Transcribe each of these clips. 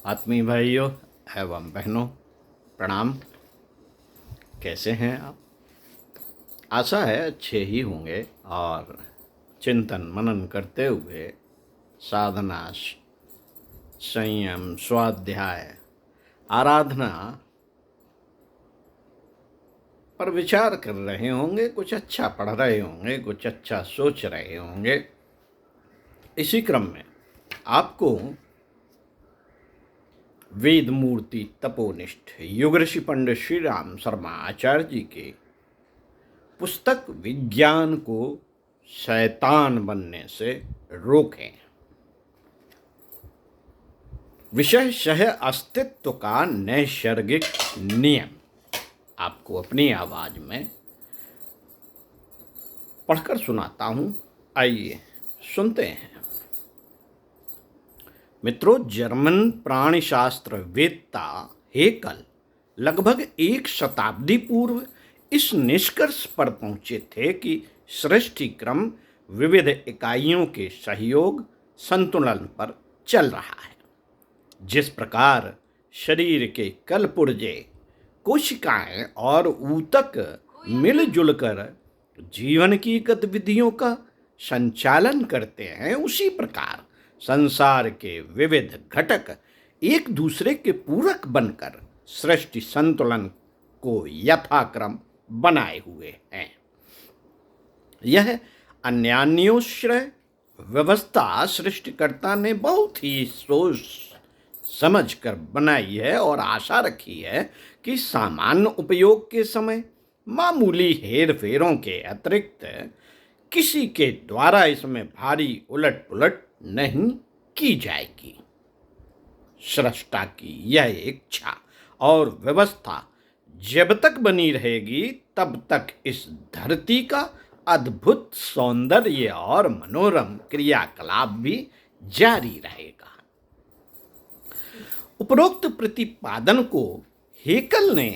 आत्मीय भाइयों एवं बहनों, प्रणाम। कैसे हैं आप? आशा है अच्छे ही होंगे और चिंतन मनन करते हुए साधना, संयम, स्वाध्याय, आराधना पर विचार कर रहे होंगे, कुछ अच्छा पढ़ रहे होंगे, कुछ अच्छा सोच रहे होंगे। इसी क्रम में आपको वेद मूर्ति तपोनिष्ठ युग ऋषि पंडित श्री राम शर्मा आचार्य जी के पुस्तक विज्ञान को शैतान बनने से रोकें, विषय सह अस्तित्व का नैसर्गिक नियम, आपको अपनी आवाज में पढ़कर सुनाता हूं। आइए सुनते हैं। मित्रों, जर्मन प्राणिशास्त्र वेत्ता हेकल लगभग एक शताब्दी पूर्व इस निष्कर्ष पर पहुंचे थे कि सृष्टि क्रम विविध इकाइयों के सहयोग संतुलन पर चल रहा है। जिस प्रकार शरीर के कलपुर्जे, कोशिकाएं और ऊतक मिलजुल कर जीवन की गतिविधियों का संचालन करते हैं, उसी प्रकार संसार के विविध घटक एक दूसरे के पूरक बनकर सृष्टि संतुलन को यथाक्रम बनाए हुए हैं। यह अन्योन्याश्रय व्यवस्था सृष्टिकर्ता ने बहुत ही सोच समझ कर बनाई है और आशा रखी है कि सामान्य उपयोग के समय मामूली हेर फेरों के अतिरिक्त किसी के द्वारा इसमें भारी उलट पुलट नहीं की जाएगी। सृष्टा की यह इच्छा और व्यवस्था जब तक बनी रहेगी, तब तक इस धरती का अद्भुत सौंदर्य और मनोरम क्रियाकलाप भी जारी रहेगा। उपरोक्त प्रतिपादन को हेकल ने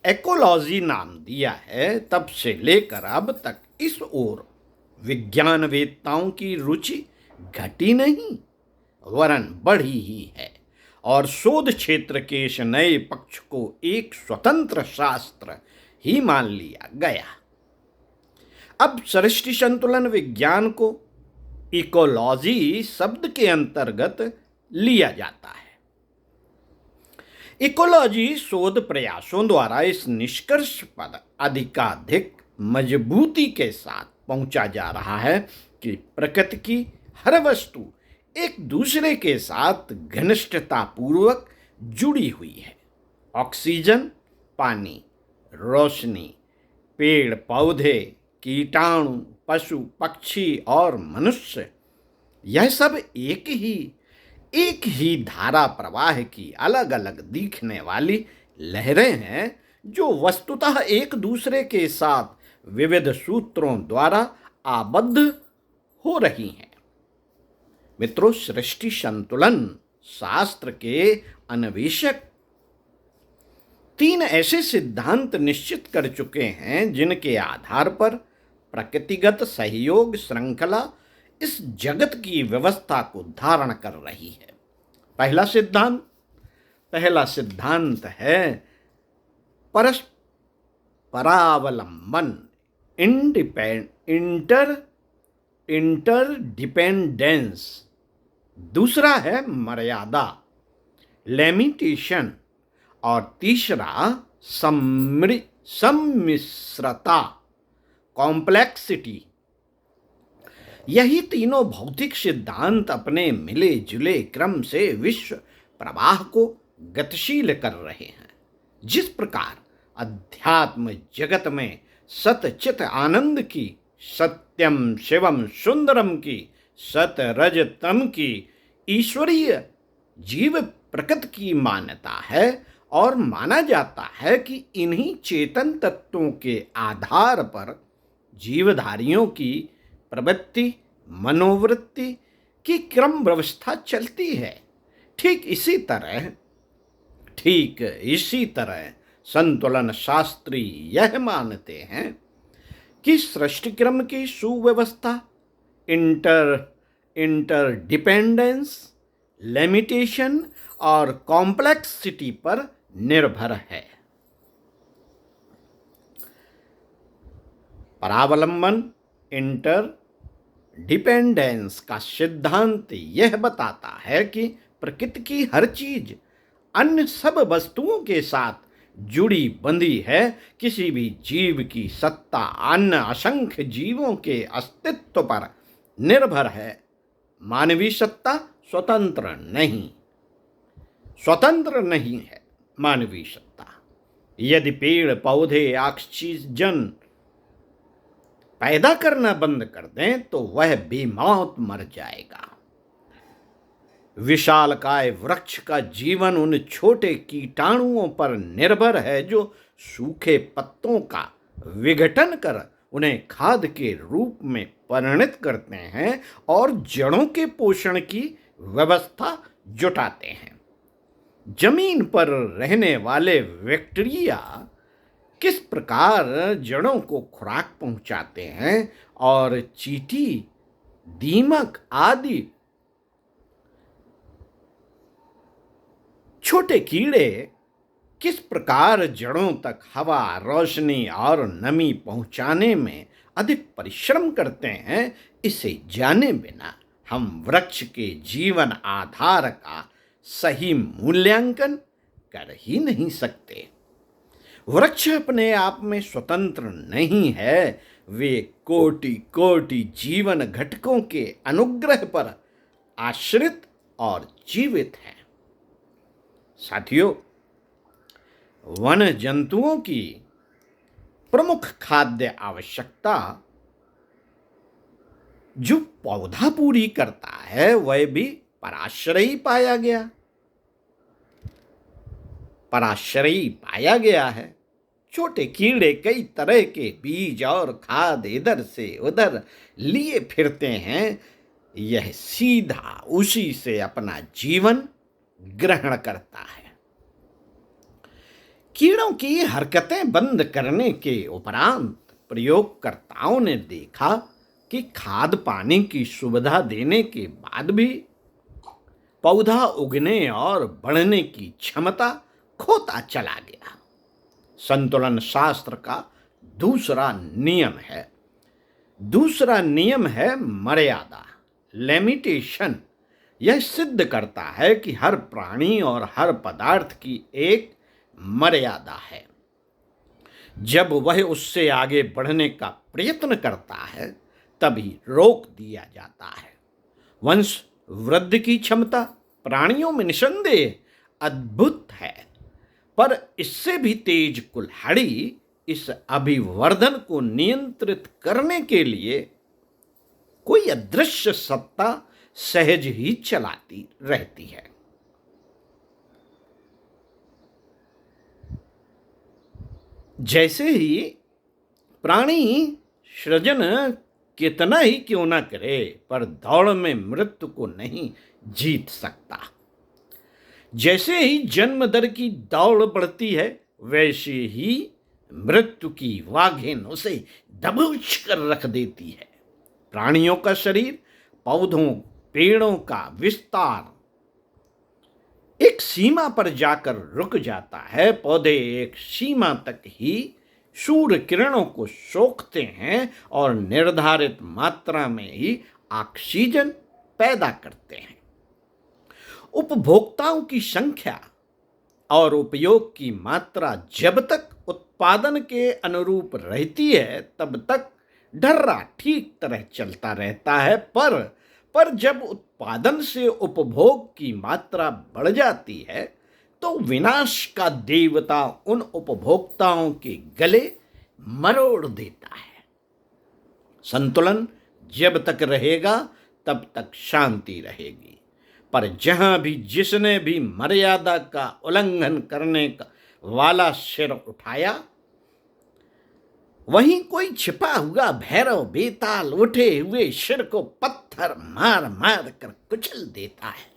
एकोलॉजी नाम दिया है। तब से लेकर अब तक इस ओर विज्ञानवेत्ताओं की रुचि घटी नहीं, वरन बढ़ी ही है और शोध क्षेत्र के इस नए पक्ष को एक स्वतंत्र शास्त्र ही मान लिया गया। अब सृष्टि संतुलन विज्ञान को इकोलॉजी शब्द के अंतर्गत लिया जाता है। इकोलॉजी शोध प्रयासों द्वारा इस निष्कर्ष पर अधिकाधिक मजबूती के साथ पहुंचा जा रहा है कि प्रकृति की हर वस्तु एक दूसरे के साथ घनिष्ठता पूर्वक जुड़ी हुई है। ऑक्सीजन, पानी, रोशनी, पेड़ पौधे, कीटाणु, पशु पक्षी और मनुष्य, यह सब एक ही धारा प्रवाह की अलग अलग दिखने वाली लहरें हैं, जो वस्तुतः एक दूसरे के साथ विविध सूत्रों द्वारा आबद्ध हो रही हैं। मित्रों, सृष्टि संतुलन शास्त्र के अन्वेषक तीन ऐसे सिद्धांत निश्चित कर चुके हैं जिनके आधार पर प्रकृतिगत सहयोग श्रृंखला इस जगत की व्यवस्था को धारण कर रही है। पहला सिद्धांत है परस्परावलंबन, इंटरडिपेंडेंस। दूसरा है मर्यादा, लिमिटेशन। और तीसरा सम्मिश्रता, कॉम्प्लेक्सिटी। यही तीनों भौतिक सिद्धांत अपने मिले जुले क्रम से विश्व प्रवाह को गतिशील कर रहे हैं। जिस प्रकार अध्यात्म जगत में सतचित आनंद की, सत्यम शिवम सुंदरम की, सत रज तम की ईश्वरीय जीव प्रकृति की मान्यता है और माना जाता है कि इन्हीं चेतन तत्वों के आधार पर जीवधारियों की प्रवृत्ति, मनोवृत्ति की क्रम व्यवस्था चलती है। ठीक इसी तरह संतुलन शास्त्री यह मानते हैं कि सृष्टि क्रम की सुव्यवस्था, इंटरडिपेंडेंस लिमिटेशन और कॉम्प्लेक्सिटी पर निर्भर है। परावलंबन इंटर डिपेंडेंस का सिद्धांत यह बताता है कि प्रकृति की हर चीज अन्य सब वस्तुओं के साथ जुड़ी बंधी है। किसी भी जीव की सत्ता अन्य असंख्य जीवों के अस्तित्व पर निर्भर है। मानवीय सत्ता स्वतंत्र नहीं है। मानवीय सत्ता यदि पेड़ पौधे ऑक्सीजन पैदा करना बंद कर दें तो वह बेमौत मर जाएगा। विशालकाय वृक्ष का जीवन उन छोटे कीटाणुओं पर निर्भर है जो सूखे पत्तों का विघटन कर उन्हें खाद के रूप में परिणत करते हैं और जड़ों के पोषण की व्यवस्था जुटाते हैं। जमीन पर रहने वाले बैक्टीरिया किस प्रकार जड़ों को खुराक पहुंचाते हैं और चींटी, दीमक आदि छोटे कीड़े किस प्रकार जड़ों तक हवा, रोशनी और नमी पहुंचाने में अधिक परिश्रम करते हैं, इसे जाने बिना हम वृक्ष के जीवन आधार का सही मूल्यांकन कर ही नहीं सकते। वृक्ष अपने आप में स्वतंत्र नहीं है, वे कोटि कोटि जीवन घटकों के अनुग्रह पर आश्रित और जीवित हैं। साथियों, वन जंतुओं की प्रमुख खाद्य आवश्यकता जो पौधा पूरी करता है वह भी पराश्रयी पाया गया है। छोटे कीड़े कई तरह के बीज और खाद इधर से उधर लिए फिरते हैं। यह सीधा उसी से अपना जीवन ग्रहण करता है। कीड़ों की हरकतें बंद करने के उपरांत प्रयोगकर्ताओं ने देखा कि खाद पानी की सुविधा देने के बाद भी पौधा उगने और बढ़ने की क्षमता खोता चला गया। संतुलन शास्त्र का दूसरा नियम है मर्यादा, लिमिटेशन। यह सिद्ध करता है कि हर प्राणी और हर पदार्थ की एक मर्यादा है। जब वह उससे आगे बढ़ने का प्रयत्न करता है तभी रोक दिया जाता है। वंश वृद्धि की क्षमता प्राणियों में निसंदेह अद्भुत है, पर इससे भी तेज कुल्हाड़ी इस अभिवर्धन को नियंत्रित करने के लिए कोई अदृश्य सत्ता सहज ही चलाती रहती है। जैसे ही प्राणी सृजन कितना ही क्यों ना करे, पर दौड़ में मृत्यु को नहीं जीत सकता। जैसे ही जन्म दर की दौड़ बढ़ती है, वैसे ही मृत्यु की वाघिन उसे दबोच कर रख देती है। प्राणियों का शरीर, पौधों, पेड़ों का विस्तार एक सीमा पर जाकर रुक जाता है। पौधे एक सीमा तक ही सूर्य किरणों को सोखते हैं और निर्धारित मात्रा में ही ऑक्सीजन पैदा करते हैं। उपभोक्ताओं की संख्या और उपयोग की मात्रा जब तक उत्पादन के अनुरूप रहती है तब तक ढर्रा ठीक तरह चलता रहता है, पर जब उत्पादन से उपभोग की मात्रा बढ़ जाती है तो विनाश का देवता उन उपभोक्ताओं के गले मरोड़ देता है। संतुलन जब तक रहेगा तब तक शांति रहेगी, पर जहां भी जिसने भी मर्यादा का उल्लंघन करने का वाला सिर उठाया, वहीं कोई छिपा हुआ भैरव बेताल उठे हुए सिर को पत्थर मार मार कर कुचल देता है।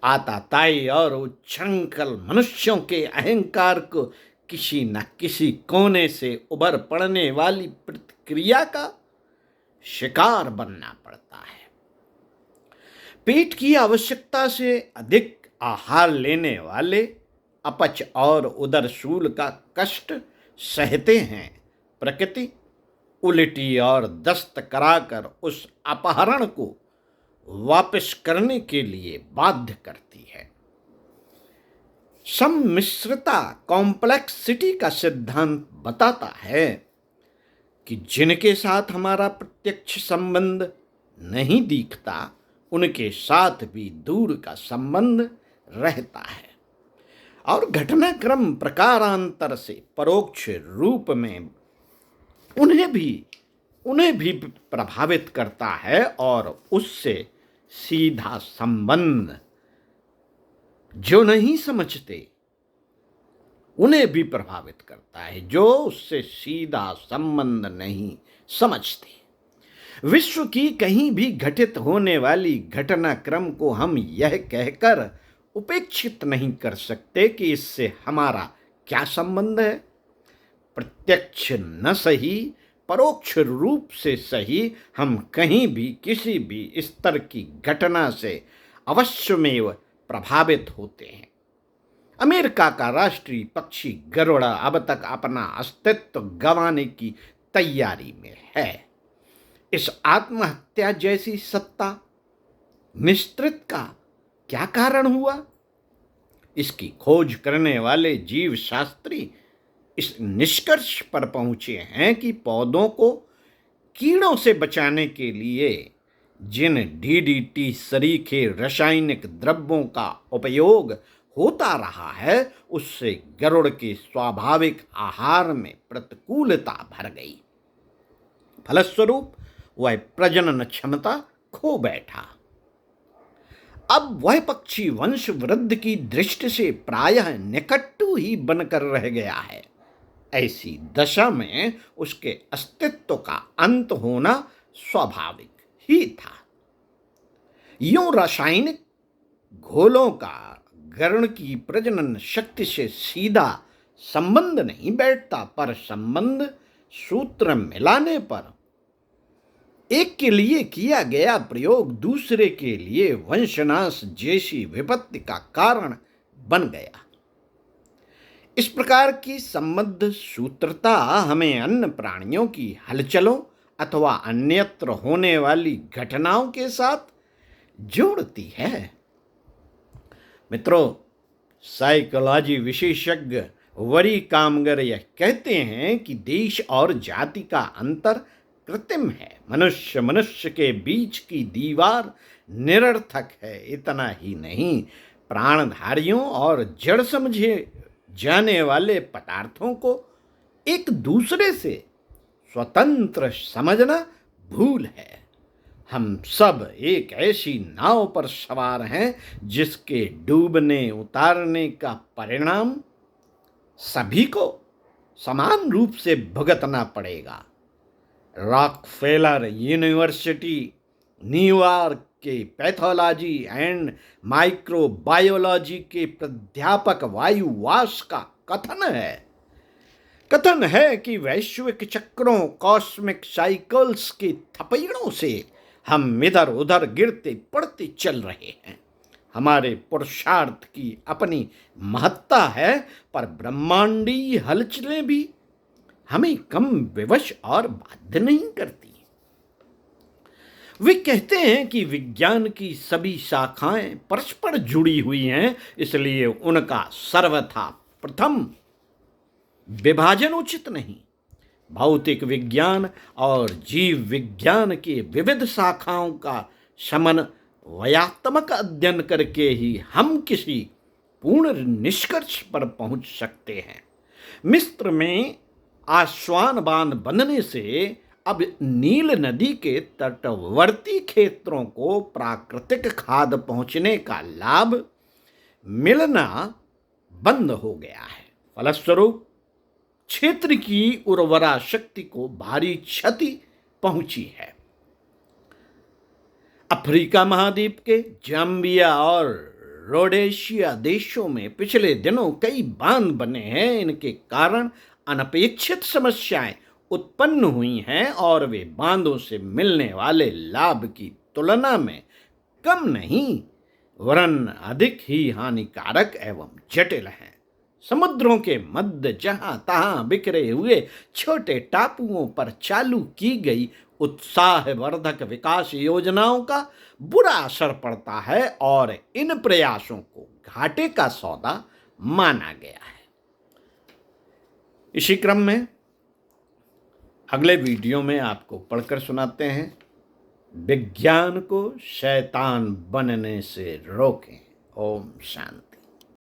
आताताई और उच्छृंखल मनुष्यों के अहंकार को किसी न किसी कोने से उभर पड़ने वाली प्रतिक्रिया का शिकार बनना पड़ता है। पेट की आवश्यकता से अधिक आहार लेने वाले अपच और उदरशूल का कष्ट सहते हैं। प्रकृति उल्टी और दस्त कराकर उस अपहरण को वापस करने के लिए बाध्य करती है। सम्मिश्रता कॉम्प्लेक्सिटी का सिद्धांत बताता है कि जिनके साथ हमारा प्रत्यक्ष संबंध नहीं दिखता उनके साथ भी दूर का संबंध रहता है और घटनाक्रम प्रकारांतर से परोक्ष रूप में उन्हें भी प्रभावित करता है और उससे सीधा संबंध जो नहीं समझते उन्हें भी प्रभावित करता है जो उससे सीधा संबंध नहीं समझते। विश्व की कहीं भी घटित होने वाली घटनाक्रम को हम यह कहकर उपेक्षित नहीं कर सकते कि इससे हमारा क्या संबंध है। प्रत्यक्ष न सही परोक्ष रूप से सही हम कहीं भी किसी भी स्तर की घटना से अवश्यमेव प्रभावित होते हैं। अमेरिका का राष्ट्रीय पक्षी गरुड़ अब तक अपना अस्तित्व गंवाने की तैयारी में है। इस आत्महत्या जैसी सत्ता निश्चित का क्या कारण हुआ? इसकी खोज करने वाले जीव शास्त्री इस निष्कर्ष पर पहुंचे हैं कि पौधों को कीड़ों से बचाने के लिए जिन डीडीटी सरीखे रासायनिक द्रव्यों का उपयोग होता रहा है उससे गरुड़ के स्वाभाविक आहार में प्रतिकूलता भर गई। फलस्वरूप वह प्रजनन क्षमता खो बैठा। अब वह पक्षी वंश वृद्धि की दृष्टि से प्रायः निकट्टू ही बनकर रह गया है। ऐसी दशा में उसके अस्तित्व का अंत होना स्वाभाविक ही था। यूं रासायनिक घोलों का गरुड़ की प्रजनन शक्ति से सीधा संबंध नहीं बैठता, पर संबंध सूत्र मिलाने पर एक के लिए किया गया प्रयोग दूसरे के लिए वंशनाश जैसी विपत्ति का कारण बन गया। इस प्रकार की संबद्ध सूत्रता हमें अन्य प्राणियों की हलचलों अथवा अन्यत्र होने वाली घटनाओं के साथ जोड़ती है। मित्रों, साइकोलॉजी विशेषज्ञ वरी कामगर यह कहते हैं कि देश और जाति का अंतर कृत्रिम है। मनुष्य के बीच की दीवार निरर्थक है। इतना ही नहीं, प्राणधारियों और जड़ समझे जाने वाले पदार्थों को एक दूसरे से स्वतंत्र समझना भूल है। हम सब एक ऐसी नाव पर सवार हैं जिसके डूबने उतारने का परिणाम सभी को समान रूप से भुगतना पड़ेगा। रॉकफेलर यूनिवर्सिटी न्यूयॉर्क के पैथोलॉजी एंड माइक्रोबायोलॉजी के प्राध्यापक वायु वास का कथन है कि वैश्विक चक्रों कॉस्मिक साइकिल्स के थपेड़ों से हम इधर उधर गिरते पड़ते चल रहे हैं। हमारे पुरुषार्थ की अपनी महत्ता है, पर ब्रह्मांडीय हलचलें भी हमें कम विवश और बाध्य नहीं करती। वे कहते हैं कि विज्ञान की सभी शाखाएं परस्पर जुड़ी हुई हैं, इसलिए उनका सर्वथा प्रथम विभाजन उचित नहीं। भौतिक विज्ञान और जीव विज्ञान के विविध शाखाओं का समन्वयात्मक अध्ययन करके ही हम किसी पूर्ण निष्कर्ष पर पहुंच सकते हैं। मिस्र में आस्वान बांध बनने से अब नील नदी के तटवर्ती क्षेत्रों को प्राकृतिक खाद पहुंचने का लाभ मिलना बंद हो गया है। फलस्वरूप क्षेत्र की उर्वरा शक्ति को भारी क्षति पहुंची है। अफ्रीका महाद्वीप के जाम्बिया और रोडेशिया देशों में पिछले दिनों कई बांध बने हैं। इनके कारण अनपेक्षित समस्याएं उत्पन्न हुई हैं और वे बांधों से मिलने वाले लाभ की तुलना में कम नहीं वरन अधिक ही हानिकारक एवं जटिल हैं। समुद्रों के मध्य जहां तहां बिखरे हुए छोटे टापुओं पर चालू की गई उत्साहवर्धक विकास योजनाओं का बुरा असर पड़ता है और इन प्रयासों को घाटे का सौदा माना गया है। इसी क्रम में अगले वीडियो में आपको पढ़कर सुनाते हैं, विज्ञान को शैतान बनने से रोकें। ओम शांति।